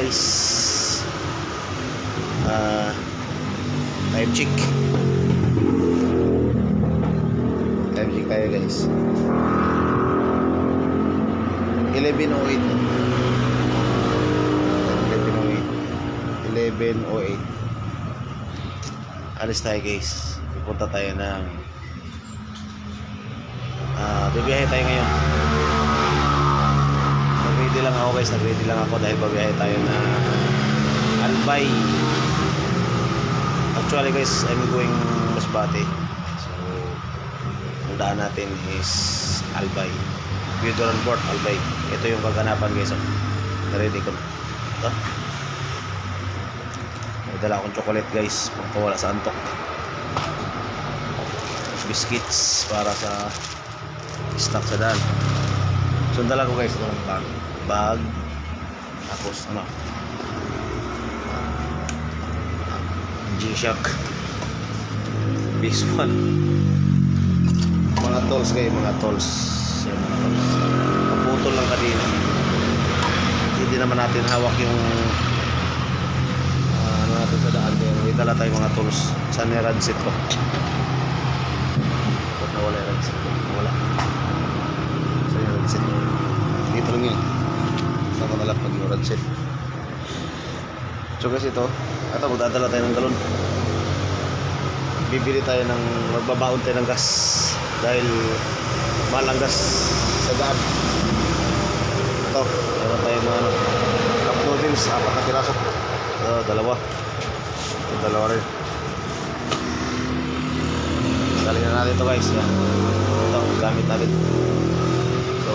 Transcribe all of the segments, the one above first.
guys. Time check. Time check tayo guys. 11:08. 11:08. Alis tayo guys. Pupunta tayo ng bibiyahe tayo ngayon. Nag-ready lang ako guys. Nag-ready lang ako dahil babiyahe tayo na Albay. Actually guys, I'm going Masbate. So, ang daan natin is Albay. Buturan Port, Albay. Ito yung kaganapan guys. Na-ready ko. Ito. May dala akong chocolate guys. Pagkawala sa antok. Biscuits para sa stock sa daan. So, ang dala ko guys. Ito ng bag. Tapos, G-Shock. This one. Mga tools kayo, mga tools. Yan, mga tools. Kaputol lang kanina. Hindi naman natin hawak yung ano natin sa daan. Kaya may dala tayong mga tools. Saan yung radset ko? Ba't nawala yung radset ko? Nawala. Saan yung radset ko? Dito lang yun. Saan ko nalapag yung radset? So guys, ito magdadala tayo ng galon. Bibili tayo ng, magbabaon tayo ng gas dahil mahal ang gas sa daan. Ito, meron tayo mga cup noodles, 4 na piraso. Dalawa. Ito, dalawa rin. Galing na natin ito guys. Yan. Ito, gamit natin. So,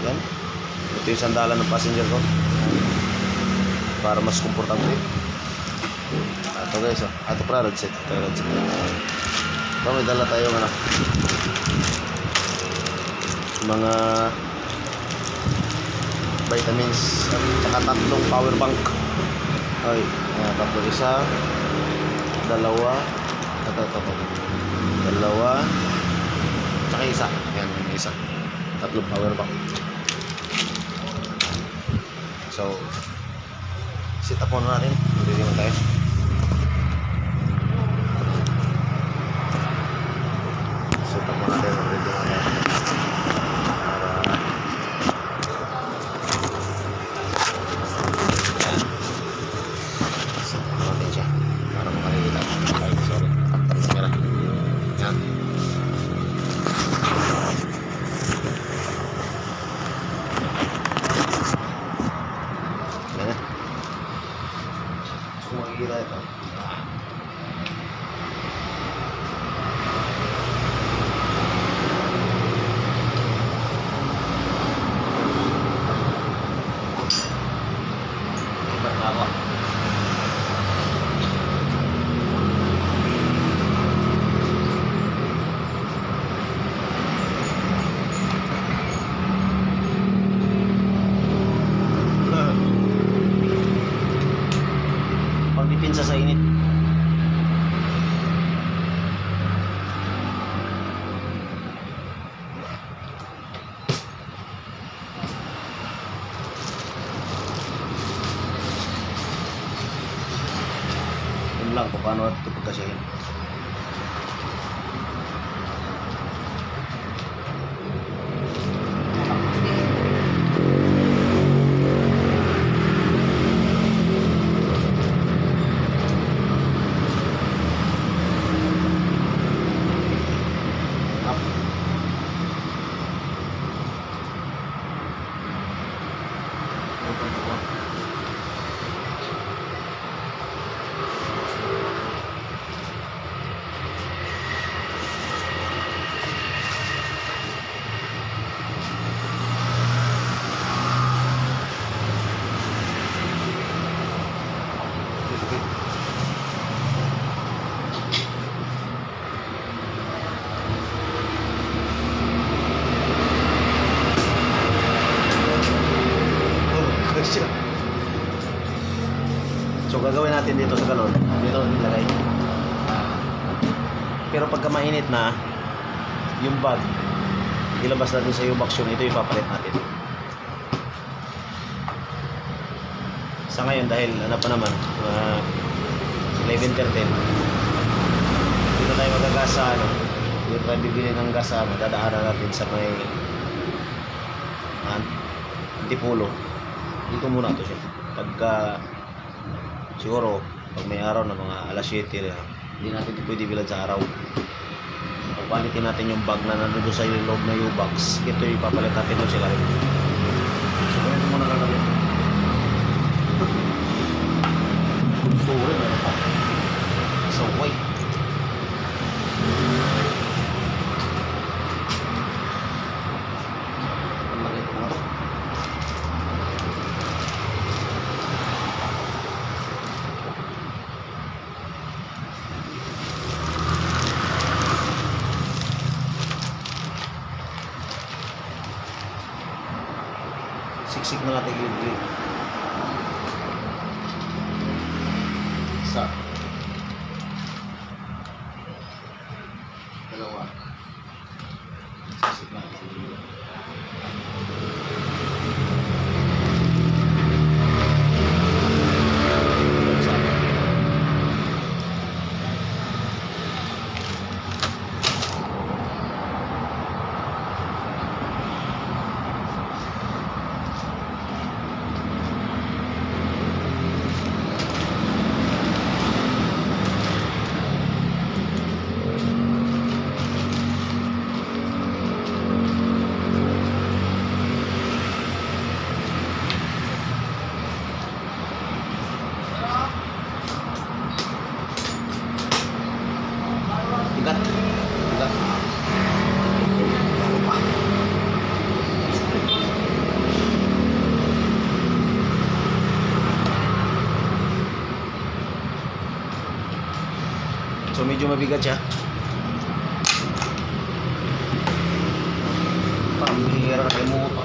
yan. Ito yung sandalan ng passenger ko para mas komportable. Ito guys, ito para radset. Ito radset. Ito may dala tayo mga vitamins at saka 3 power bank. Ay, tapos isa, dalawa, dalawa, saka isa. Yan, isa. 3 power bank. So, sit up muna natin. Hindi naman tayo. Sit up muna natin. Hindi naman tayo. Sit up muna natin siya. Para makaligita. Ay, sorry. Kamera. Yan. Yan. Kung makikita ito. Ibat na ako. Pagdipinsa sa init. Yun lang kung paano ito pagkasyahin. So gagawin natin dito sa galon, dito nilagay. Pero pagka mainit na yung bag, ilabas natin sa U-box yun. Ito yung papalit natin. Sa ngayon dahil ano pa naman, 11:13. Hindi na tayo magagas sa ano. Hindi na tayo bibili ng gas sa ano. Dadaanan natin sa may Antipolo. Dito muna to siya. Pagka siguro pag may araw na mga alas 7 hindi natin ito pwede bilad sa araw. Palitin natin yung bag na nandun sa loob na U-box. Ito yung ipapalit natin doon sila rin. So ganito muna gagawin. Sorry na ito. So wait. Ang lagay ko nga. Siksik na natin yung grip. Isa. Dalawa. Siksik natin yung grip. Isa. Bigat. Bigat. So medyo mabigat siya. Pambihira na kayo mo pa.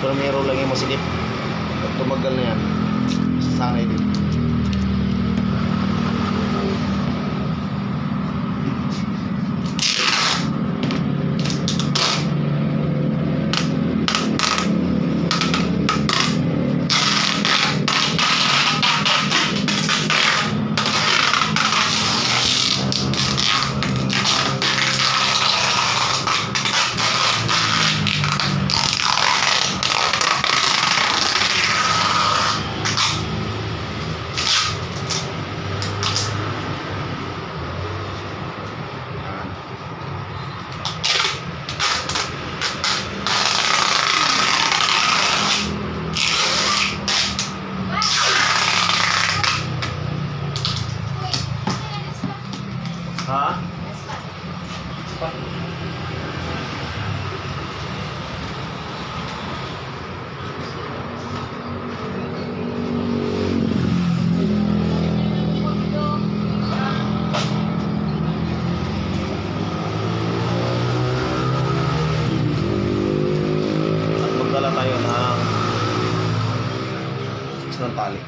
Pero meron lang yung masilip. Pag tumagal na yan, sasanay din. Ha? At magdala tayo ng isang tali.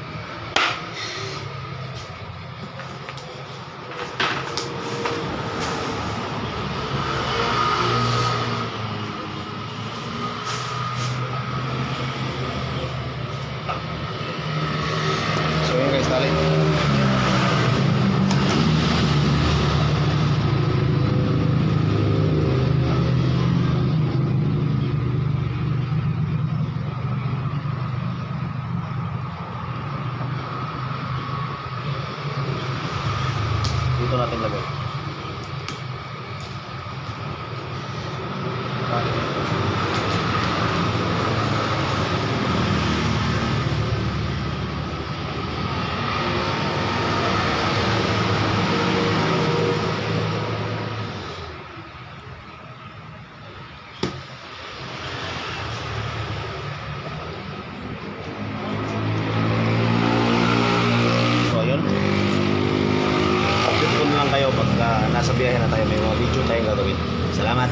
tayo, may mga video tayong gagawin. Salamat.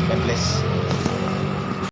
God bless.